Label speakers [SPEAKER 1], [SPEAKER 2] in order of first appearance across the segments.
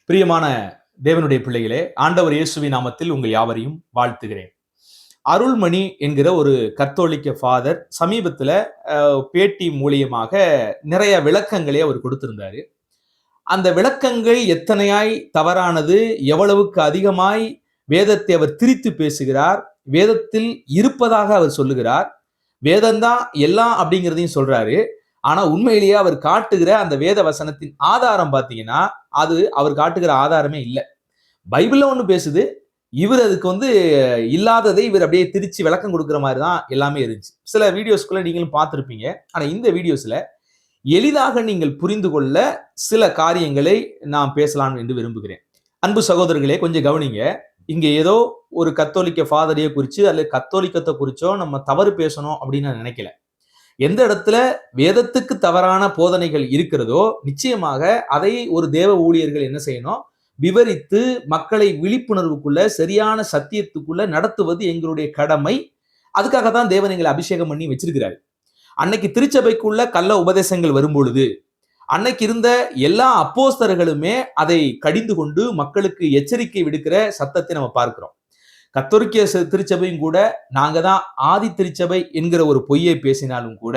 [SPEAKER 1] பிரியமான தேவனுடைய பிள்ளைகளே, ஆண்டவர் இயேசுவின் நாமத்தில் உங்கள் யாவரையும் வாழ்த்துகிறேன். அருள்மணி என்கிற ஒரு கத்தோலிக்க ஃபாதர் சமீபத்துல பேட்டி மூலியமாக நிறைய விளக்கங்களை அவர் கொடுத்திருந்தாரு. அந்த விளக்கங்கள் எத்தனையாய் தவறானது, எவ்வளவுக்கு அதிகமாய் வேதத்தை அவர் திரித்து பேசுகிறார், வேதத்தில் இருப்பதாக அவர் சொல்லுகிறார், வேதம்தான் எல்லாம் அப்படிங்கிறதையும் சொல்றாரு. ஆனா உண்மையிலேயே அவர் காட்டுகிற அந்த வேத வசனத்தின் ஆதாரம் பார்த்தீங்கன்னா, அது அவர் காட்டுகிற ஆதாரமே இல்லை. பைபிள்ல ஒண்ணு பேசுது, இவர் அதுக்கு இல்லாததை இவர் அப்படியே திரிச்சு விளக்கம் கொடுக்கிற மாதிரி தான் எல்லாமே இருந்துச்சு. சில வீடியோஸ்குள்ள நீங்களும் பார்த்திருப்பீங்க. ஆனா இந்த வீடியோஸ்ல எளிதாக நீங்கள் புரிந்து கொள்ள சில காரியங்களை நான் பேசலாம் என்று விரும்புகிறேன். அன்பு சகோதரர்களே, கொஞ்சம் கவனிங்க. இங்க ஏதோ ஒரு கத்தோலிக்க ஃபாதரையே குறிச்சு அல்லது கத்தோலிக்கத்தை குறிச்சோ நம்ம தவறு பேசணும் அப்படின்னு நான் நினைக்கல. எந்த இடத்துல வேதத்துக்கு தவறான போதனைகள் இருக்கிறதோ நிச்சயமாக அதை ஒரு தேவ ஊழியர்கள் என்ன செய்யணும், விவரித்து மக்களை விழிப்புணர்வுக்குள்ள சரியான சத்தியத்துக்குள்ள நடத்துவது எங்களுடைய கடமை. அதுக்காக தான் தேவன் எங்களை அபிஷேகம் பண்ணி வச்சிருக்கிறாரு. அன்னைக்கு திருச்சபைக்குள்ள கள்ள உபதேசங்கள் வரும்பொழுது அன்னைக்கு இருந்த எல்லா அப்போஸ்தலர்களுமே அதை கடிந்து கொண்டு மக்களுக்கு எச்சரிக்கை விடுக்கிற சத்தத்தை நம்ம பார்க்கிறோம். கத்தோலிக்க திருச்சபையும் கூட நாங்க தான் ஆதி திருச்சபை என்கிற ஒரு பொய்யை பேசினாலும் கூட,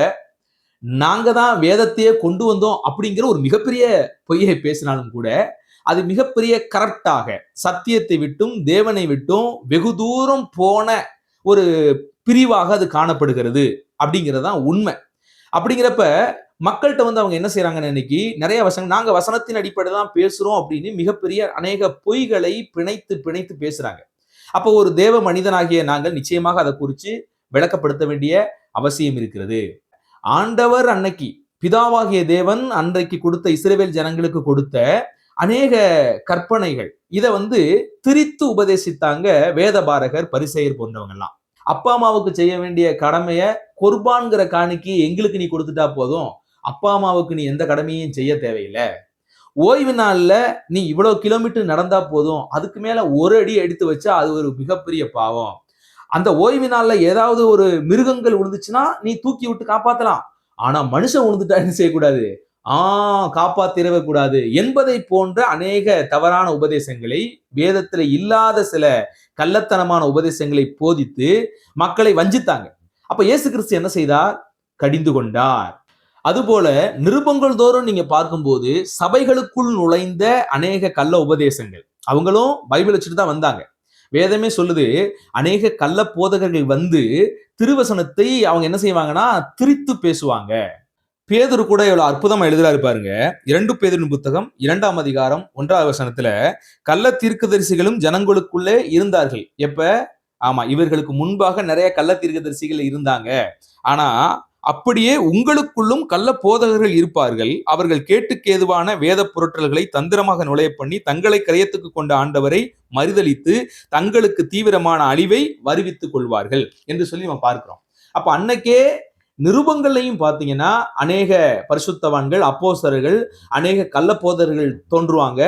[SPEAKER 1] நாங்க தான் வேதத்தையே கொண்டு வந்தோம் அப்படிங்கிற ஒரு மிகப்பெரிய பொய்யை பேசினாலும் கூட, அது மிகப்பெரிய கரெக்டாக சத்தியத்தை விட்டும் தேவனை விட்டும் வெகு தூரம் போன ஒரு பிரிவாக அது காணப்படுகிறது அப்படிங்கிறதான் உண்மை. அப்படிங்கிறப்ப மக்கள்கிட்ட அவங்க என்ன செய்யறாங்கன்னு, இன்னைக்கு நிறைய நாங்க வசனத்தின் அடிப்படையில் தான் பேசுறோம் அப்படின்னு மிகப்பெரிய அநேக பொய்களை பிணைத்து பிணைத்து பேசுறாங்க. அப்போ ஒரு தேவ மனிதனாகிய நாங்கள் நிச்சயமாக அதை குறித்து விளக்கப்படுத்த வேண்டிய அவசியம் இருக்கிறது. ஆண்டவர் அன்னைக்கு பிதாவாகிய தேவன் அன்றைக்கு கொடுத்த இஸ்ரவேல் ஜனங்களுக்கு கொடுத்த அநேக கற்பனைகள் இதை திரித்து உபதேசித்தாங்க வேதபாரகர், பரிசேயர் போன்றவங்க எல்லாம். அப்பா அம்மாவுக்கு செய்ய வேண்டிய கடமைய குர்பான்கிற காணிக்கு எங்களுக்கு நீ கொடுத்துட்டா போதும், அப்பா அம்மாவுக்கு நீ எந்த கடமையும் செய்ய தேவையில்லை. ஓய்வு நாள்ல நீ இவ்வளவு கிலோமீட்டர் நடந்தா போதும், அதுக்கு மேல ஒரு அடி எடுத்து வச்சா அது ஒரு மிகப்பெரிய பாவம். அந்த ஓய்வு நாள்ல ஏதாவது ஒரு மிருகங்கள் விழுந்துச்சுன்னா நீ தூக்கி விட்டு காப்பாத்தலாம். ஆனா மனுஷன் விழுந்துட்டா என்ன செய்யக்கூடாது, காப்பாத்திரவே கூடாது என்பதை போன்ற அநேக தவறான உபதேசங்களை, வேதத்துல இல்லாத சில கள்ளத்தனமான உபதேசங்களை போதித்து மக்களை வஞ்சித்தாங்க. அப்ப இயேசு கிறிஸ்து என்ன செய்தார்? கடிந்து கொண்டார். அதுபோல நிருபங்கள் தோறும் நீங்க பார்க்கும்போது சபைகளுக்குள் நுழைந்த அநேக கள்ள உபதேசங்கள், அவங்களும் பைபிள் வச்சுட்டு தான் வந்தாங்க. வேதமே சொல்லுது, அநேக கள்ள போதகர்கள் திருவசனத்தை அவங்க என்ன செய்வாங்கன்னா திரித்து பேசுவாங்க. பேதுரு கூட எவ்வளவு அற்புதமா எழுதுறாரு பாருங்க. 2 பேதுரு புத்தகம் 2ஆம் அதிகாரம் 1ஆவது வசனத்துல, கள்ள தீர்க்கதரிசிகளும் ஜனங்களுக்குள்ளே இருந்தார்கள். எப்ப? ஆமா, இவர்களுக்கு முன்பாக நிறைய கள்ள தீர்க்கதரிசிகள் இருந்தாங்க. ஆனா அப்படியே உங்களுக்குள்ளும் கள்ள போதகர்கள் இருப்பார்கள். அவர்கள் கேட்டுக்கேதுவான வேத பொருட்களை தந்திரமாக நுழைய பண்ணி தங்களை கிரயத்துக்கு கொண்ட ஆண்டவரை மறுதலித்து தங்களுக்கு தீவிரமான அழிவை வருவித்துக் கொள்வார்கள் என்று சொல்லி நம்ம பார்க்கிறோம். அப்ப அன்னைக்கே நிருபங்கள்லையும் பார்த்தீங்கன்னா அநேக பரிசுத்தவான்கள், அப்போஸ்தலர்கள், அநேக கள்ள போதகர்கள் தோன்றுவாங்க.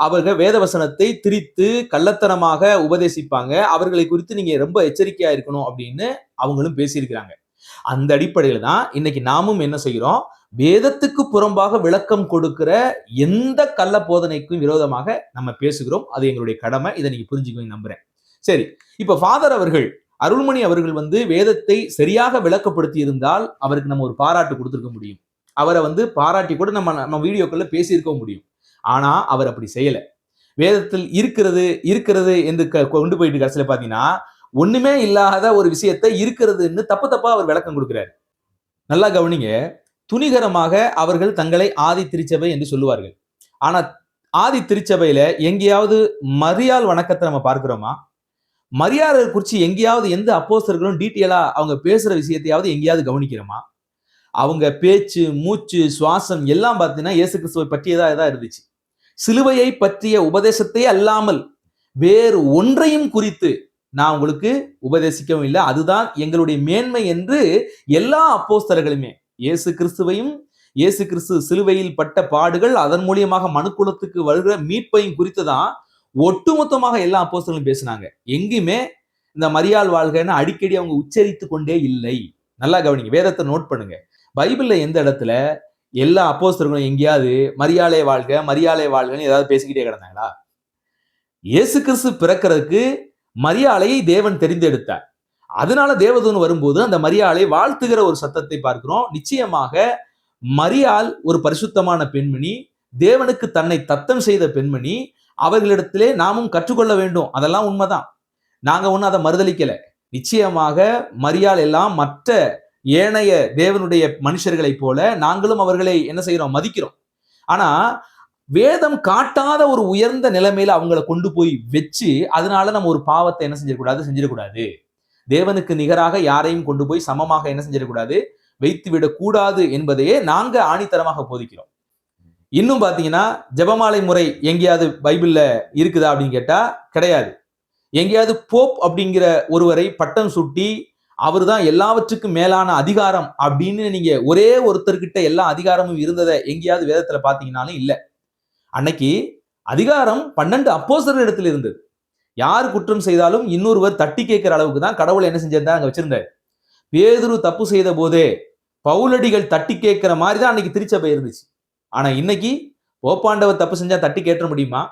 [SPEAKER 1] அவர்கள் வேதவசனத்தை திரித்து கள்ளத்தனமாக உபதேசிப்பாங்க. அவர்களை குறித்து நீங்க ரொம்ப எச்சரிக்கையா இருக்கணும் அப்படின்னு அவங்களும் பேசியிருக்கிறாங்க. அந்த அடிப்படையில தான் இன்னைக்கு நாமும் என்ன செய்கிறோம், வேதத்துக்கு புறம்பாக விளக்கம் கொடுக்கிற எந்த கள்ள போதனைக்கும் விரோதமாக நம்ம பேசுகிறோம். அது எங்களுடைய கடமை. இதை நீங்க புரிஞ்சுக்குவீங்க நம்புறேன். சரி, இப்ப ஃபாதர் அவர்கள், அருள்மணி அவர்கள் வேதத்தை சரியாக விளக்கப்படுத்தி இருந்தால் அவருக்கு நம்ம ஒரு பாராட்டு கொடுத்திருக்க முடியும். அவரை பாராட்டி கூட நம்ம வீடியோக்குள்ள பேசியிருக்க முடியும். ஆனா அவர் அப்படி செய்யல. வேதத்தில் இருக்கிறது இருக்கிறது என்று கொண்டு போயிட்டு கடைசியில பாத்தீங்கன்னா ஒண்ணுமே இல்லாத ஒரு விஷயத்தை இருக்கிறதுன்னு தப்பு தப்பா அவர் விளக்கம் கொடுக்கிறார். நல்லா கவனிங்க. துணிகரமாக அவர்கள் தங்களை ஆதி திருச்சபை என்று சொல்லுவார்கள். ஆனா ஆதி திருச்சபையில எங்கேயாவது மரியாள் வணக்கத்தை நம்ம பார்க்கிறோமா? மரியாதை குறிச்சு எங்கேயாவது எந்த அப்போஸ்தலர்களும் டீட்டெயிலா அவங்க பேசுற விஷயத்தையாவது எங்கேயாவது கவனிக்கிறோமா? அவங்க பேச்சு, மூச்சு, சுவாசம் எல்லாம் பார்த்தீங்கன்னா இயேசு கிறிஸ்துவை பற்றியதா இருந்துச்சு. சிலுவையை பற்றிய உபதேசத்தை அல்லாமல் வேறு ஒன்றையும் குறித்து நான் உங்களுக்கு உபதேசிக்கவும் இல்லை. அதுதான் எங்களுடைய மேன்மை என்று எல்லா அப்போஸ்தலர்களுமே இயேசு கிறிஸ்துவையும், இயேசு கிறிஸ்து சிலுவையில் பட்ட பாடுகள், அதன் மூலியமாக மனுக்குலத்துக்கு வருகிற மீட்பையும் குறித்து தான் ஒட்டுமொத்தமாக எல்லா அப்போஸ்தலர்களும் பேசினாங்க. எங்குமே இந்த மரியாள் வாழ்கைன்னு அடிக்கடி அவங்க உச்சரித்து கொண்டே இல்லை. நல்லா கவனிங்க, வேதத்தை நோட் பண்ணுங்க. பைபிள்ல எந்த இடத்துல எல்லா அப்போஸ்தலர்களும் எங்கேயாவது மரியாளே வாழ்க மரியாளே வாழ்கன்னு ஏதாவது பேசிக்கிட்டே கிடந்தாங்களா? இயேசு கிறிஸ்து பிறக்கிறதுக்கு மரியாளையை தேவன் தெரிந்தெடுத்தார். அதனால தேவதூதன் வரும்போது அந்த மரியாளை வாழ்த்துகிற ஒரு சத்தத்தை பார்க்கிறோம். நிச்சயமாக மரியாள் ஒரு பரிசுத்தமான பெண்மணி, தேவனுக்கு தன்னை தத்தம் செய்த பெண்மணி. அவர்களிடத்திலே நாமும் கற்றுக்கொள்ள வேண்டும். அதெல்லாம் உண்மைதான். நாங்க ஒன்னும் அதை மறுதலிக்கல. நிச்சயமாக மரியாள் எல்லாம் மற்ற ஏனைய தேவனுடைய மனுஷர்களைப் போல நாங்களும் அவர்களை என்ன செய்யறோம்? மதிக்கிறோம். ஆனா வேதம் காட்டாத ஒரு உயர்ந்த நிலைமையில அவங்களை கொண்டு போய் வச்சு அதனால நம்ம ஒரு பாவத்தை என்ன செஞ்சிடக்கூடாது. தேவனுக்கு நிகராக யாரையும் கொண்டு போய் சமமாக என்ன செஞ்சிடக்கூடாது, வைத்து விடக்கூடாது என்பதையே நாங்க ஆணித்தரமாக போதிக்கிறோம். இன்னும் பாத்தீங்கன்னா ஜெபமாலை முறை எங்கேயாவது பைபிள்ல இருக்குதா அப்படின்னு கேட்டா கிடையாது. எங்கேயாவது போப் அப்படிங்கிற ஒருவரை பட்டம் சுட்டி அவர் தான் எல்லாவற்றுக்கும் மேலான அதிகாரம் அப்படின்னு நீங்க ஒரே ஒருத்தர்கிட்ட எல்லா அதிகாரமும் இருந்ததை எங்கேயாவது வேதத்துல பாத்தீங்கன்னாலும் இல்ல. அன்னைக்கு அதிகாரம் 12 அப்போஸ்தலர் இடத்துல இருந்தது. யார் குற்றம் செய்தாலும் இன்னொருவர் தட்டி கேட்கிற அளவுக்கு தான் கடவுள் என்ன செஞ்சிருந்தா அங்க வச்சிருந்தார். பேதுரு தப்பு செய்த போதே பவுலடிகள் தட்டி கேட்கிற மாதிரி தான் அன்னைக்கு திருச்சபை இருந்துச்சு. ஆனா இன்னைக்கு போப்பாண்டவர் தப்பு செஞ்சா தட்டி கேட்ட முடியுமா?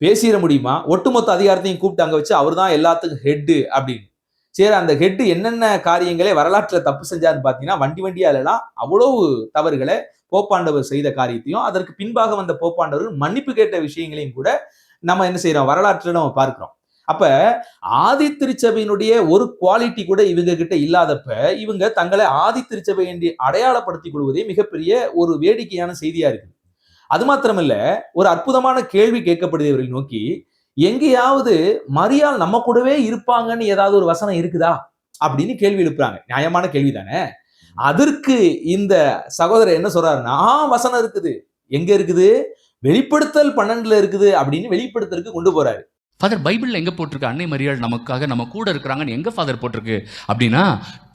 [SPEAKER 1] பேசிட முடியுமா? ஒட்டுமொத்த அதிகாரத்தையும் கூப்பிட்டு அங்க வச்சு அவர் தான் எல்லாத்துக்கும் ஹெட் அப்படின்னு. சரி, அந்த ஹெட் என்னென்ன காரியங்களே வரலாற்றுல தப்பு செஞ்சாருன்னு பாத்தீங்கன்னா வண்டியாலெல்லாம் அவ்வளவு தவறுகளை போப்பாண்டவர் செய்த காரியத்தையும் அதற்கு பின்பாக வந்த போப்பாண்டவர்கள் மன்னிப்பு கேட்ட விஷயங்களையும் கூட நம்ம என்ன செய்யறோம்? வரலாற்றுல நம்ம பார்க்கிறோம். அப்ப ஆதி திருச்சபையினுடைய ஒரு குவாலிட்டி கூட இவங்க கிட்ட இல்லாதப்ப இவங்க தங்களை ஆதி திருச்சபை என்று அடையாளப்படுத்திக் கொள்வதே மிகப்பெரிய ஒரு வேடிக்கையான செய்தியா இருக்கு. அது மாத்திரமல்ல, ஒரு அற்புதமான கேள்வி கேட்கப்படுது இவர்கள் நோக்கி, எங்கேயாவது மரியாள் நம்ம கூடவே இருப்பாங்கன்னு ஏதாவது ஒரு வசனம் இருக்குதா அப்படின்னு கேள்வி எழுப்புறாங்க. நியாயமான கேள்வி தானே. அதற்கு இந்த சகோதரர் என்ன சொல்றாருன்னா, வசனம் இருக்குது. எங்க இருக்குது? வெளிப்படுத்தல் 12 இருக்குது அப்படின்னு வெளிப்படுத்தலுக்கு கொண்டு போறாரு.
[SPEAKER 2] ஃபாதர், பைபிள்ல எங்க போட்டிருக்கு அன்னை மரியாள் நமக்காக நம்ம கூட இருக்கிறாங்கன்னு எங்க ஃபாதர் போட்டிருக்கு அப்படின்னா,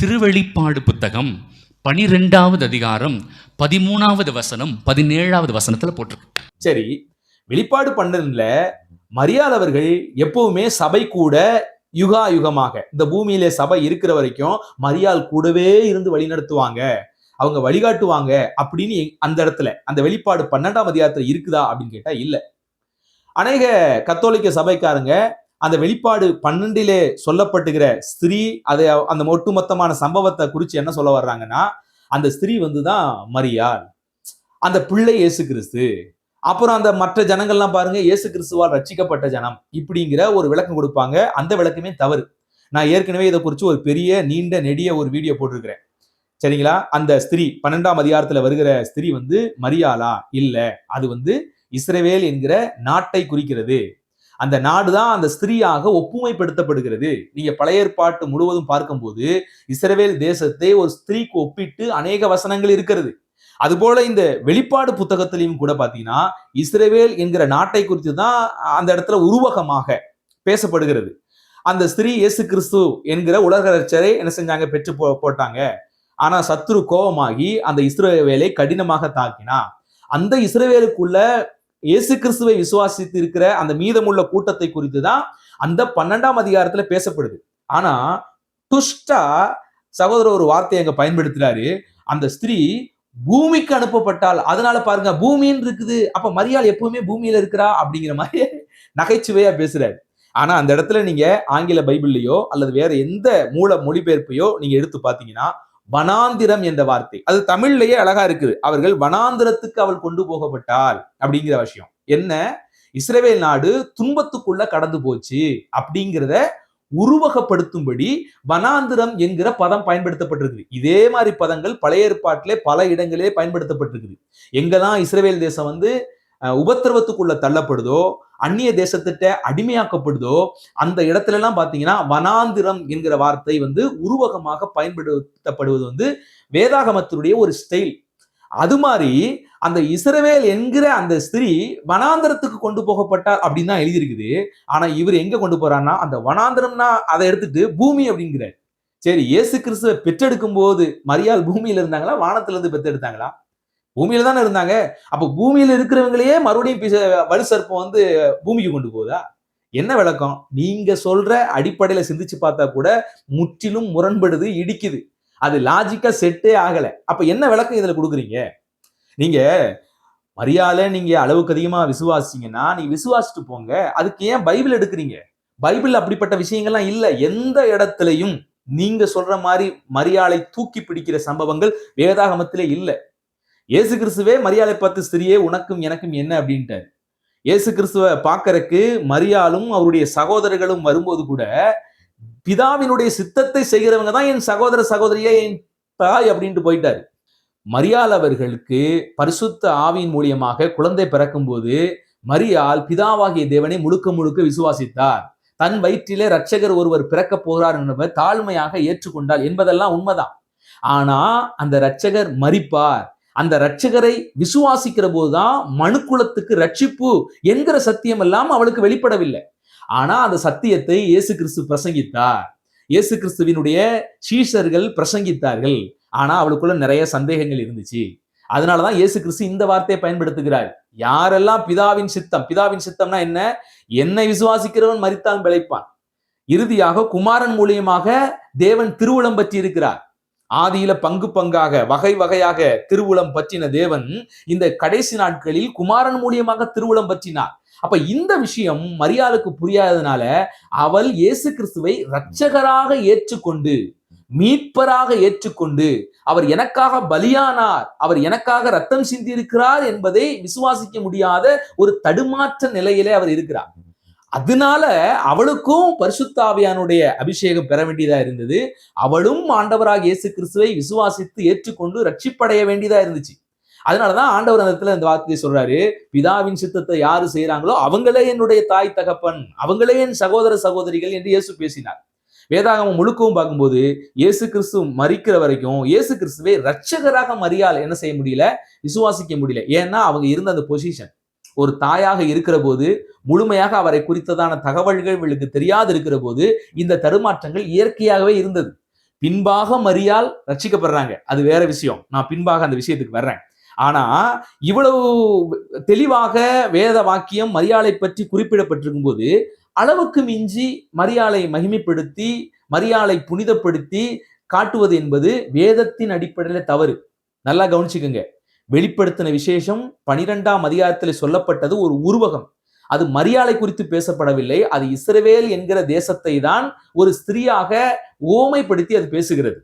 [SPEAKER 2] திருவெளிப்பாடு புத்தகம் 12வது அதிகாரம் 13வது வசனம் 17வது வசனத்துல போட்டிருக்கு.
[SPEAKER 1] சரி, வெளிப்பாடு 12ல மரியாள் அவர்கள் எப்பவுமே சபை கூட யுகா யுகமாக இந்த பூமியில சபை இருக்கிற வரைக்கும் மரியாள் கூடவே இருந்து வழி நடத்துவாங்க, அவங்க வழிகாட்டுவாங்க அப்படின்னு அந்த இடத்துல அந்த வெளிப்பாடு 12ஆம் அதிகாரத்துல இருக்குதா அப்படின்னு கேட்டா இல்ல. அநேக கத்தோலிக்க சபைக்காரங்க அந்த வெளிப்பாடு 12லே சொல்லப்பட்டுகிற ஸ்திரீ அதை அந்த ஒட்டுமொத்தமான சம்பவத்தை குறித்து என்ன சொல்ல வர்றாங்கன்னா, அந்த ஸ்திரீ வந்துதான் மரியாள், அந்த பிள்ளை இயேசு கிறிஸ்து, அப்புறம் அந்த மற்ற ஜனங்கள்லாம் பாருங்க இயேசு கிறிஸ்துவால் ரட்சிக்கப்பட்ட ஜனம் இப்படிங்கிற ஒரு விளக்கம் கொடுப்பாங்க. அந்த விளக்கமே தவறு. நான் ஏற்கனவே இதை குறித்து ஒரு பெரிய நீண்ட நெடிய ஒரு வீடியோ போட்டிருக்கிறேன். சரிங்களா? அந்த ஸ்திரீ 12ஆம் அதிகாரத்துல வருகிற ஸ்திரீ வந்து மரியாளா? இல்ல, அது இஸ்ரவேல் என்கிற நாட்டை குறிக்கிறது. அந்த நாடுதான் அந்த ஸ்திரீயாக ஒப்புமைப்படுத்தப்படுகிறது. நீங்க பழைய ஏற்பாட்டு முழுவதும் பார்க்கும்போது இஸ்ரவேல் தேசத்தை ஒரு ஸ்திரீக்கு ஒப்பிட்டு அநேக வசனங்கள் இருக்கிறது. அதுபோல இந்த வெளிப்பாடு புத்தகத்திலையும் கூட பாத்தீங்கன்னா இஸ்ரவேல் என்கிற நாட்டை குறித்து தான் அந்த இடத்துல உருவகமாக பேசப்படுகிறது. அந்த ஸ்திரீ இயேசு கிறிஸ்து என்கிற உலக ரட்சகரை என்ன செஞ்சாங்க? பெற்று போட்டாங்க. ஆனா சத்துரு கோபமாகி அந்த இஸ்ரவேலை கடினமாக தாக்கினா. அந்த இஸ்ரவேலுக்குள்ள இயேசு கிறிஸ்துவை விசுவாசித்து இருக்கிற அந்த மீதமுள்ள கூட்டத்தை குறித்து தான் அந்த 12ஆம் அதிகாரத்துல பேசப்படுது. ஆனா துஷ்டா சகோதரர் ஒரு வார்த்தையை அங்க பயன்படுத்துறாரு, அந்த ஸ்திரீ பூமிக்கு அனுப்பப்பட்டால். அதனால பாருங்க பூமின்னு இருக்குது, அப்ப மரியாள் எப்பவுமே பூமியில இருக்கிறா அப்படிங்கிற மாதிரி நகைச்சுவையா பேசுறாரு. ஆனா அந்த இடத்துல நீங்க ஆங்கில பைபிள்லயோ அல்லது வேற எந்த மூல மொழிபெயர்ப்பையோ நீங்க எடுத்து பாத்தீங்கன்னா வனாந்திரம் என்ற வார்த்தை அது தமிழ்லயே அழகா இருக்குது. அவர்கள் வனாந்திரத்துக்கு அவள் கொண்டு போகப்பட்டாள் அப்படிங்கிற விஷயம் என்ன? இஸ்ரவேல் நாடு துன்பத்துக்குள்ள கடந்து போச்சு அப்படிங்கிறத உருவகப்படுத்தும்படி வனாந்திரம் என்கிற பதம் பயன்படுத்தப்பட்டிருக்கு. இதே மாதிரி பதங்கள் பழைய ஏற்பாட்டிலே பல இடங்களே பயன்படுத்தப்பட்டிருக்கு. எங்கெல்லாம் இஸ்ரவேல் தேசம் உபத்திரவத்துக்குள்ள தள்ளப்படுதோ, அந்நிய தேசத்திட்ட அடிமையாக்கப்படுதோ, அந்த இடத்துல எல்லாம் பாத்தீங்கன்னா வனாந்திரம் என்கிற வார்த்தை உருவகமாக பயன்படுத்தப்படுவது வேதாகமத்தினுடைய ஒரு ஸ்டைல். அது மாதிரி அந்த இஸ்ரவேல் என்கிற அந்த ஸ்திரீ வனாந்திரத்துக்கு கொண்டு போகப்பட்டார் அப்படின்னு தான் எழுதியிருக்குது. ஆனா இவர் எங்க கொண்டு போறாருன்னா அந்த வனாந்திரம்னா அதை எடுத்துட்டு பூமி அப்படிங்கிறார். சரி, இயேசு கிறிஸ்துவை பெற்றெடுக்கும் போது மரியாள் பூமியில இருந்தாங்களா, வானத்துல இருந்து பெற்றெடுத்தாங்களா? பூமியில தானே இருந்தாங்க. அப்ப பூமியில இருக்கிறவங்களையே மறுபடியும் வலு சர்ப்பம் பூமிக்கு கொண்டு போகுதா? என்ன விளக்கம்? நீங்க சொல்ற அடிப்படையில சிந்திச்சு பார்த்தா கூட முற்றிலும் முரண்படுது, இடிக்குது. அது லாஜிக்கா செட்டே ஆகல. அப்ப என்ன விளக்கம் இதுல கொடுக்குறீங்க? நீங்க மரியாதை நீங்க அளவுக்கு அதிகமா விசுவாசிங்கன்னா நீங்க விசுவாசிட்டு போங்க. அதுக்கு ஏன் பைபிள் எடுக்கிறீங்க? பைபிள் அப்படிப்பட்ட விஷயங்கள்லாம் இல்ல. எந்த இடத்துலயும் நீங்க சொல்ற மாதிரி மரியாளை தூக்கி பிடிக்கிற சம்பவங்கள் வேதாகமத்திலே இல்ல. இயேசு கிறிஸ்துவே மரியாளை பார்த்து, ஸ்திரியே உனக்கும் எனக்கும் என்ன அப்படின்ட்டாரு. இயேசு கிறிஸ்துவ பார்க்கறக்கு மரியாளும் அவருடைய சகோதரர்களும் வரும்போது கூட, பிதாவினுடைய சித்தத்தை செய்கிறவங்க தான் என் சகோதர சகோதரியே, என் தாய் அப்படின்ட்டு போயிட்டாரு. மரியாள் அவர்களுக்கு பரிசுத்த ஆவியின் மூலியமாக குழந்தை பிறக்கும்போது மரியாள் பிதாவாகிய தேவனை முழுக்க முழுக்க விசுவாசித்தார். தன் வயிற்றிலே ரட்சகர் ஒருவர் பிறக்க போகிறார் என்பதை தாழ்மையாக ஏற்றுக்கொண்டார் என்பதெல்லாம் உண்மைதான். ஆனா அந்த ரட்சகர் மரிப்பார். அந்த ரட்சகரை விசுவாசிக்கிற போதுதான் மனுக்குலத்துக்கு ரட்சிப்பு என்கிற சத்தியம் எல்லாம் அவளுக்கு வெளிப்படவில்லை. ஆனா அந்த சத்தியத்தை இயேசு கிறிஸ்து பிரசங்கித்தார். இயேசு கிறிஸ்துவினுடைய சீஷர்கள் பிரசங்கித்தார்கள். ஆனா அவளுக்குள்ள நிறைய சந்தேகங்கள் இருந்துச்சு. அதனாலதான் இயேசு கிறிஸ்து இந்த வார்த்தையை பயன்படுத்துகிறார். யாரெல்லாம் பிதாவின் சித்தம், பிதாவின் சித்தம்னா என்ன? என்னை விசுவாசிக்கிறவன் மரித்தான் பிழைப்பான். இறுதியாக குமாரன் மூலியமாக தேவன் திருவுளம் பற்றி இருக்கிறார். ஆதியில பங்கு பங்காக வகை வகையாக திருவுளம் பற்றின தேவன் இந்த கடைசி நாட்களில் குமாரன் மூலியமாக திருவுளம் பற்றினார். அப்ப இந்த விஷயம் மரியாளுக்கு புரியாததுனால அவள் இயேசு கிறிஸ்துவை இரட்சகராக ஏற்றுக்கொண்டு, மீட்பராக ஏற்றுக்கொண்டு, அவர் எனக்காக பலியானார், அவர் எனக்காக ரத்தம் சிந்தி இருக்கிறார் என்பதை விசுவாசிக்க முடியாத ஒரு தடுமாற்ற நிலையிலே அவர் இருக்கிறார். அதனால அவளுக்கும் பரிசுத்த ஆவியானுடைய அபிஷேகம் பெற வேண்டியதா இருந்தது. அவளும் ஆண்டவராக இயேசு கிறிஸ்துவை விசுவாசித்து ஏற்றுக்கொண்டு ரட்சிப்படைய வேண்டியதா இருந்துச்சு. அதனாலதான் ஆண்டவர் அந்த இடத்துல இந்த வார்த்தையை சொல்றாரு, பிதாவின் சித்தத்தை யாரு செய்யறாங்களோ அவங்களே என்னுடைய தாய் தகப்பன், அவங்களே என் சகோதர சகோதரிகள் என்று இயேசு பேசினார். வேதாகமம் முழுக்கவும் பார்க்கும்போது இயேசு கிறிஸ்து மரிக்கிற வரைக்கும் இயேசு கிறிஸ்துவை ரட்சகராக மரியாள் என்ன செய்ய முடியல, விசுவாசிக்க முடியல. ஏன்னா அவங்க இருந்த அந்த பொசிஷன். ஒரு தாயாக இருக்கிற போது முழுமையாக அவரை குறித்ததான தகவல்கள் இவளுக்கு தெரியாது இருக்கிற போது இந்த தடுமாற்றங்கள் இயற்கையாகவே இருந்தது. பின்பாக மரியாள் ரட்சிக்கப்படுறாங்க, அது வேற விஷயம். நான் பின்பாக அந்த விஷயத்துக்கு வர்றேன். ஆனா இவ்வளவு தெளிவாக வேத வாக்கியம் மரியாளை பற்றி குறிப்பிடப்பட்டிருக்கும் போது அளவுக்கு மிஞ்சி மரியாளை மகிமைப்படுத்தி மரியாளை புனிதப்படுத்தி காட்டுவது என்பது வேதத்தின் அடிப்படையில தவறு. நல்லா கவனிச்சுக்கோங்க. வெளிப்படுத்தின விசேஷம் 12ஆம் அதிகாரத்தில் சொல்லப்பட்டது ஒரு உருவகம். அது மரியாளை குறித்து பேசப்படவில்லை. அது இஸ்ரவேல் என்கிற தேசத்தை தான் ஒரு ஸ்திரீயாக ஓமைப்படுத்தி அது பேசுகிறது,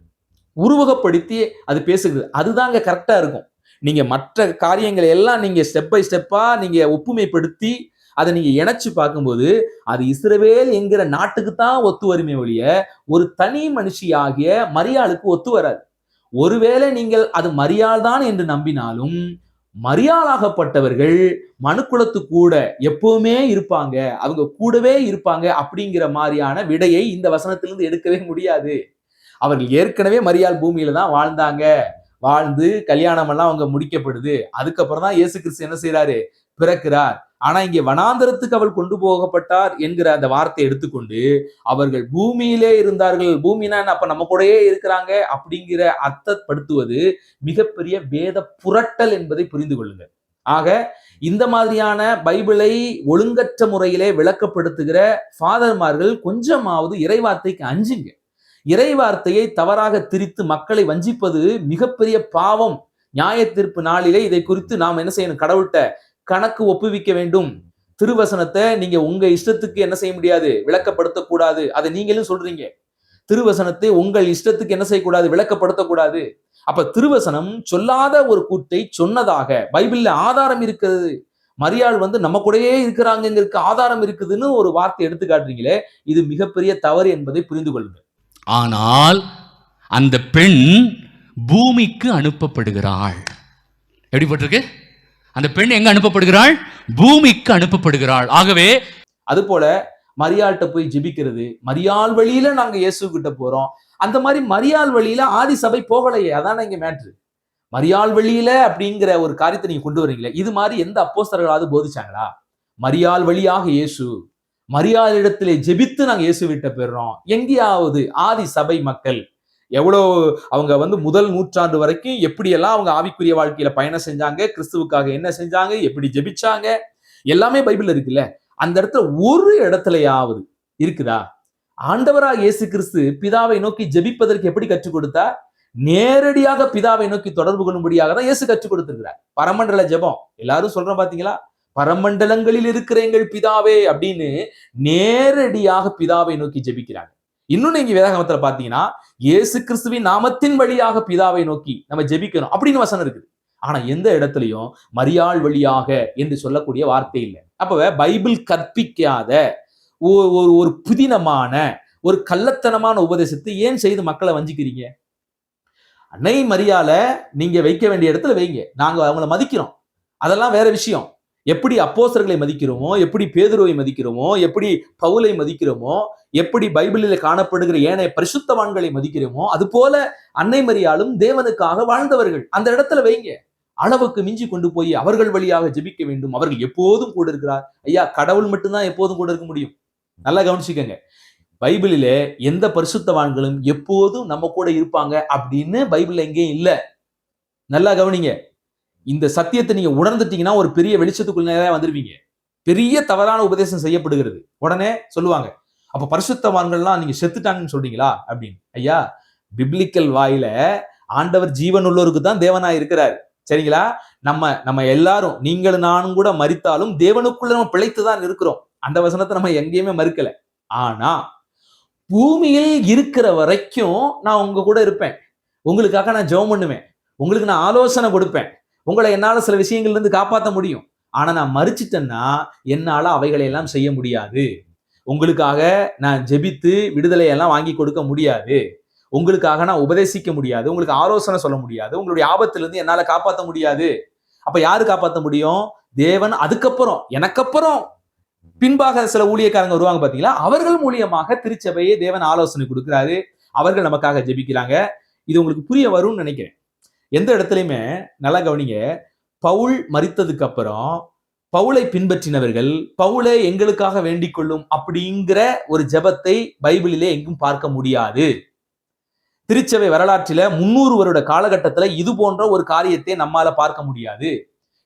[SPEAKER 1] உருவகப்படுத்தி அது பேசுகிறது. அதுதாங்க கரெக்டா இருக்கும். நீங்க மற்ற காரியங்களை எல்லாம் நீங்க ஸ்டெப் பை ஸ்டெப்பா நீங்க ஒப்புமைப்படுத்தி அதை நீங்க இணைச்சு பார்க்கும்போது அது இஸ்ரவேல் என்கிற நாட்டுக்கு தான் ஒத்து வருமே ஒழிய ஒரு தனி மனுஷியாகிய மரியாளுக்கு ஒத்து வராது. ஒருவேளை நீங்கள் அது மரியாள் தான் என்று நம்பினாலும் மரியாளாகப்பட்டவர்கள் மனுக்குலத்து கூட எப்பவுமே இருப்பாங்க, அவங்க கூடவே இருப்பாங்க அப்படிங்கிற மாதிரியான விடையை இந்த வசனத்திலிருந்து எடுக்கவே முடியாது. அவர்கள் ஏற்கனவே மரியாள் பூமியில தான் வாழ்ந்தாங்க, வாழ்ந்து கல்யாணம் எல்லாம் அவங்க முடிக்கப்படுது. அதுக்கப்புறம் தான் இயேசு கிறிஸ்து என்ன செய்யறாரு, பிறக்கிறார். ஆனா இங்கே வனாந்தரத்துக்கு அவள் கொண்டு போகப்பட்டார் என்கிற அந்த வார்த்தையை எடுத்துக்கொண்டு அவர்கள் பூமியிலே இருந்தார்கள், பூமினா அப்ப நம்ம கூடயே இருக்கிறாங்க அப்படிங்கிற அர்த்தப்படுத்துவது மிகப்பெரிய வேத புரட்டல் என்பதை புரிந்து கொள்ளுங்கள். ஆக இந்த மாதிரியான பைபிளை ஒழுங்கற்ற முறையிலே விளக்கப்படுத்துகிற ஃபாதர்மார்கள் கொஞ்சமாவது இறைவார்த்தைக்கு அஞ்சுங்க. இறைவார்த்தையை தவறாக திரித்து மக்களை வஞ்சிப்பது மிகப்பெரிய பாவம். நியாய தீர்ப்பு நாளிலே இதை குறித்து நாம் என்ன செய்யணும், கடவுள்கிட்ட கணக்கு ஒப்புவிக்க வேண்டும். திருவசனத்தை நீங்க உங்க இஷ்டத்துக்கு என்ன செய்ய முடியாது, விளக்கப்படுத்தக்கூடாது. அதை நீங்களும் சொல்றீங்க. திருவசனத்தை உங்கள் இஷ்டத்துக்கு என்ன செய்யக்கூடாது, விளக்கப்படுத்தக்கூடாது. அப்ப திருவசனம் சொல்லாத ஒரு கூட்டை சொன்னதாக பைபிள்ல ஆதாரம் இருக்கிறது. மரியாள் நம்ம கூடயே இருக்கிறாங்கிறதுக்கு ஆதாரம் இருக்குதுன்னு ஒரு வார்த்தை எடுத்து காட்டுறீங்களே, இது மிகப்பெரிய தவறு என்பதை புரிந்து கொள்ளுங்கள்.
[SPEAKER 2] ஆனால் அந்த பெண் பூமிக்கு அனுப்பப்படுகிறாள். எப்படிப்பட்டிருக்கு? அந்த பெண் எங்க அனுப்பப்படுகிறாள்? பூமிக்கு அனுப்பப்படுகிறாள். ஆகவே
[SPEAKER 1] அது போல மரியாள்கிட்ட போய் ஜெபிக்கிறது, மரியாள் வழியில நாங்க இயேசு கிட்ட போறோம். அந்த மாதிரி மரியாள் வழியில ஆதி சபை போகலையே, அதான இங்க மேட்ரு. மரியாள் வழியில அப்படிங்கிற ஒரு காரியத்தை நீங்க கொண்டு வரீங்களே, இது மாதிரி எந்த அப்போஸ்தலர்களாவது போதிச்சாங்களா? மரியாள் வழியாக இயேசு, மரியாள் இடத்திலே ஜெபித்து நாங்க இயேசு விட்ட பெறோம். எங்கேயாவது ஆதி சபை மக்கள் எவ்வளோ அவங்க முதல் நூற்றாண்டு வரைக்கும் எப்படியெல்லாம் அவங்க ஆவிக்குரிய வாழ்க்கையில பயணம் செஞ்சாங்க, கிறிஸ்துவுக்காக என்ன செஞ்சாங்க, எப்படி ஜெபிச்சாங்க, எல்லாமே பைபிள்ல இருக்குல்ல. அந்த இடத்துல ஒரு இடத்துலயாவது இருக்குதா? ஆண்டவராக இயேசு கிறிஸ்து பிதாவை நோக்கி ஜெபிப்பதற்கு எப்படி கற்றுக் கொடுத்தா? நேரடியாக பிதாவை நோக்கி தொடர்பு கொள்ளும்படியாக தான் இயேசு கற்றுக் கொடுத்திருக்கிறார். பரமண்டல ஜெபம் எல்லாரும் சொல்றோம் பாத்தீங்களா, பரமண்டலங்களில் இருக்கிற எங்கள் பிதாவே அப்படின்னு நேரடியாக பிதாவை நோக்கி ஜெபிக்கிறாங்க. இன்னும் நீங்க வேதாகமத்துல பாத்தீங்கன்னா இயேசு கிறிஸ்துவின் நாமத்தின் வழியாக பிதாவை நோக்கி நம்ம ஜெபிக்கணும் அப்படின்னு வசனம் இருக்குது. ஆனா எந்த இடத்துலயும் மரியாள் வழியாக என்று சொல்லக்கூடிய வார்த்தை இல்லை. அப்ப பைபிள் கற்பிக்காத ஒரு புதினமான ஒரு கள்ளத்தனமான உபதேசத்தை ஏன் செய்து மக்களை வஞ்சிக்கிறீங்க? அன்னை மரியாள நீங்க வைக்க வேண்டிய இடத்துல வைங்க, நாங்க அவங்கள மதிக்கிறோம், அதெல்லாம் வேற விஷயம். எப்படி அப்போஸ்தலர்களை மதிக்கிறோமோ, எப்படி பேதுருவை மதிக்கிறோமோ, எப்படி பவுலை மதிக்கிறோமோ, எப்படி பைபிளில் காணப்படுகிற ஏனைய பரிசுத்தவான்களை மதிக்கிறோமோ, அது போல அன்னை மரியாளும் தேவனுக்காக வாழ்ந்தவர்கள். அந்த இடத்துல வைங்க. அளவுக்கு மிஞ்சி கொண்டு போய் அவர்கள் வழியாக ஜெபிக்க வேண்டும், அவர்கள் எப்போதும் கூட இருக்கிறார். ஐயா, கடவுள் மட்டும்தான் எப்போதும் கூட இருக்க முடியும். நல்லா கவனிச்சுக்கங்க, பைபிளிலே எந்த பரிசுத்தவான்களும் எப்போதும் நம்ம கூட இருப்பாங்க அப்படின்னு பைபிள்ல எங்கேயும் இல்ல. நல்லா கவனிங்க. இந்த சத்தியத்தை நீங்க உணர்ந்துட்டீங்கன்னா ஒரு பெரிய வெளிச்சத்துக்குள்ள வந்துருவீங்க. பெரிய தவறான உபதேசம் செய்யப்படுகிறது, உடனே சொல்லுவாங்க அப்ப பரிசுத்தவான்கள்லாம் நீங்க செத்துட்டாங்கன்னு சொல்றீங்களா அப்படின்னு. ஐயா, பிப்ளிக்கல் வாயில ஆண்டவர் ஜீவன் உள்ளோருக்கு தான் தேவனாய் இருக்கிறார். சரிங்களா? நம்ம எல்லாரும், நீங்களும் நானும் கூட மரித்தாலும் தேவனுக்குள்ள நம்ம பிழைத்துதான் இருக்கிறோம். அந்த வசனத்தை நம்ம எங்கேயுமே மறுக்கல. ஆனா பூமியில் இருக்கிற வரைக்கும் நான் உங்க கூட இருப்பேன், உங்களுக்காக நான் ஜெபம் பண்ணுவேன், உங்களுக்கு நான் ஆலோசனை கொடுப்பேன், உங்களை என்னால சில விஷயங்கள்ல இருந்து காப்பாற்ற முடியும். ஆனா நான் மறிச்சிட்டேன்னா என்னால அவைகளை எல்லாம் செய்ய முடியாது. உங்களுக்காக நான் ஜெபித்து விடுதலையெல்லாம் வாங்கி கொடுக்க முடியாது, உங்களுக்காக நான் உபதேசிக்க முடியாது, உங்களுக்கு ஆலோசனை சொல்ல முடியாது, உங்களுடைய ஆபத்துல இருந்து என்னால காப்பாற்ற முடியாது. அப்ப யாரு காப்பாற்ற முடியும்? தேவன். அதுக்கப்புறம் எனக்கப்புறம் பின்பாக சில ஊழியக்காரங்க வருவாங்க பாத்தீங்களா, அவர்கள் மூலியமாக திருச்சபையை தேவன் ஆலோசனை கொடுக்கிறாரு, அவர்கள் நமக்காக ஜெபிக்கிறாங்க. இது உங்களுக்கு புரிய வரும்னு நினைக்கிறேன். எந்த இடத்துலையுமே நல்லா கவனிங்க, பவுல் மரித்ததுக்கு அப்புறம் பவுலை பின்பற்றினவர்கள் பவுலை எங்களுக்காக வேண்டிக் கொள்ளும் அப்படிங்கிற ஒரு ஜெபத்தை பைபிளிலே எங்கும் பார்க்க முடியாது. திருச்சபை வரலாற்றில 300 வருட காலகட்டத்துல இது போன்ற ஒரு காரியத்தை நம்மால பார்க்க முடியாது.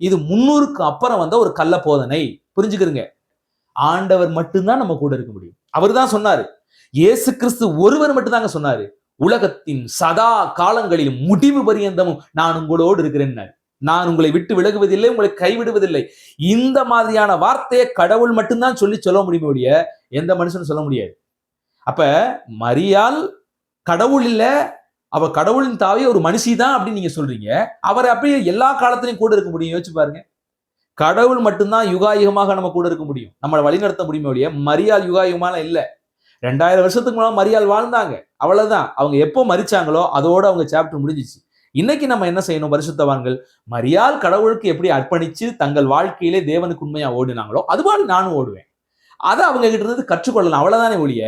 [SPEAKER 1] இது 300க்கு அப்புறம் வந்த ஒரு கள்ள போதனை. புரிஞ்சுக்கிறீங்க? ஆண்டவர் மட்டும்தான் நம்ம கூட இருக்க முடியும். அவர் தான் சொன்னாரு, இயேசு கிறிஸ்து ஒருவர் மட்டும்தாங்க சொன்னாரு, உலகத்தின் சதா காலங்களிலும் முடிவு பரியந்தமும் நான் உங்களோடு இருக்கிறேன், நான் உங்களை விட்டு விலகுவதில்லை, உங்களை கைவிடுவதில்லை. இந்த மாதிரியான வார்த்தையை கடவுள் மட்டும்தான் சொல்ல முடியுமே ஒழிய எந்த மனுஷனும் சொல்ல முடியாது. அப்ப மரியாள் கடவுள் இல்ல, அவ கடவுளின் தாவே ஒரு மனுஷி தான் அப்படின்னு நீங்க சொல்றீங்க. அவர் அப்படியே எல்லா காலத்திலையும் கூட இருக்க முடியும்? யோசிச்சு பாருங்க. கடவுள் மட்டும்தான் யுகாயுகமாக நம்ம கூட இருக்க முடியும், நம்மளை வழிநடத்த முடியுமே ஒழிய மரியாள் யுகாயுகமான இல்ல. 2000 வருஷத்துக்கு முன்னாடி மரியாள் வாழ்ந்தாங்க, அவ்வளவுதான். அவங்க எப்போ மரிச்சாங்களோ அதோட அவங்க சாப்டர் முடிஞ்சிச்சு. இன்னைக்கு நம்ம என்ன செய்யணும்? பரிசுத்தவான்கள் மரியாள் கடவுளுக்கு எப்படி அர்ப்பணிச்சு தங்கள் வாழ்க்கையிலே தேவனுக்கு உண்மையா ஓடினாங்களோ அதுபோல நானும் ஓடுவேன். அதை அவங்க கிட்ட இருந்து கற்றுக்கொள்ளலாம், அவ்வளவுதானே ஒழிய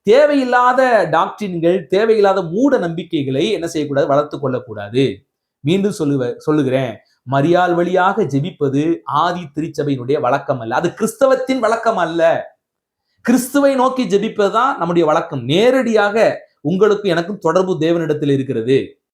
[SPEAKER 1] தேவையில்லாத டாக்டரின்கள், தேவையில்லாத மூட நம்பிக்கைகளை என்ன செய்யக்கூடாது? வளர்த்து கொள்ளக்கூடாது. மீண்டும் சொல்லுகிறேன், மரியாள் வழியாக ஜெபிப்பது ஆதி திருச்சபையினுடைய வழக்கம் அல்ல, அது கிறிஸ்தவத்தின் வழக்கம் அல்ல. கிறிஸ்துவை நோக்கி ஜெபிப்பதுதான் நம்முடைய வழக்கம். நேரடியாக உங்களுக்கு எனக்கும் தொடர்பு தேவனிடத்தில் இருக்கிறது.